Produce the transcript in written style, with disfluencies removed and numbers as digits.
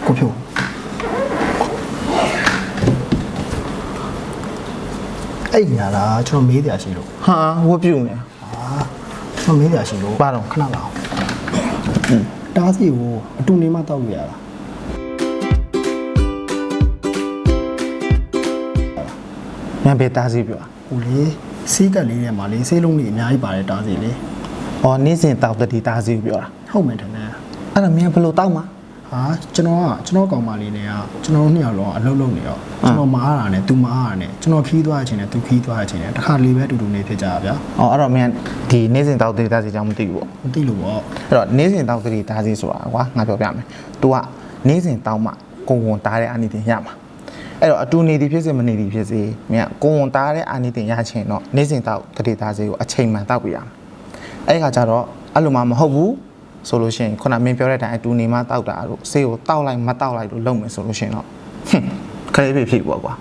ကိုဖြိုအဲ့ညာလားကျွန်တော်မေးတရားရှိလို့ ဟာဝတ်ပြုတ်နေ ကျွန်တော်မေးတရားရှိလို့ ပါတော့ ခဏလာအောင်တားစီကိုအတူနေမှတောက်လို့ရတာ ညဘေးတားစီပြော ဟိုလေစီးကက်လေးထဲမှာလေဆေးလုံးလေးအများကြီးပါတယ်တားစီလေ ။အော်နေ့စဉ်တောက်တတိတားစီပြောတာ ဟုတ်မယ်ထင်တယ် ။အဲ့ဒါမင်းဘယ်လိုတောက်မှာ ဟာကျွန်တော်ကောင်မလေးနဲ့ကကျွန်တော်တို့နှစ်ယောက်လုံးအလုပ်လုပ်နေတော့ကျွန်တော်မအားတာနဲ့ तू မအားတာနဲ့ကျွန်တော်ခီးသွားတဲ့အချိန်နဲ့ तू ခီးသွားတဲ့အချိန်နဲ့တစ်ခါလေးပဲအတူတူနေဖြစ်ကြတာဗျာ ။အော်အဲ့တော့မင်းဒီနေ့စဉ်တောက်တတိတားစီကြောင့်မသိဘူးပေါ့ မသိလို့ပေါ့ ။အဲ့တော့နေ့စဉ်တောက်တတိတားစီဆိုတာကွာငါပြောပြမယ်။ तू ကနေ့စဉ်တောက်မှကိုဝန်တားတဲ့အာနိသင်ရမှာ။အဲ့တော့အတူနေသည်ဖြစ်စေမနေသည်ဖြစ်စေမင်းကကိုဝန်တားတဲ့အာနိသင်ရချင်တော့နေ့စဉ်တောက်တတိတားစီကိုအချိန်မှန်တောက်ပြရမယ်။အဲ့ဒီခါကျတော့အဲ့လိုမှမဟုတ်ဘူးဆိုလို့ရှိရင်ခုနမင်းပြောတဲ့အတိုင်းအတူနေမှတောက်တာတို့ဆေးကိုတောက်လိုက်မတောက်လိုက်လို့လုပ်မယ်ဆိုလို့ရှိရင်တော့ခလေးပြဖြစ်ပေါ့ကွာ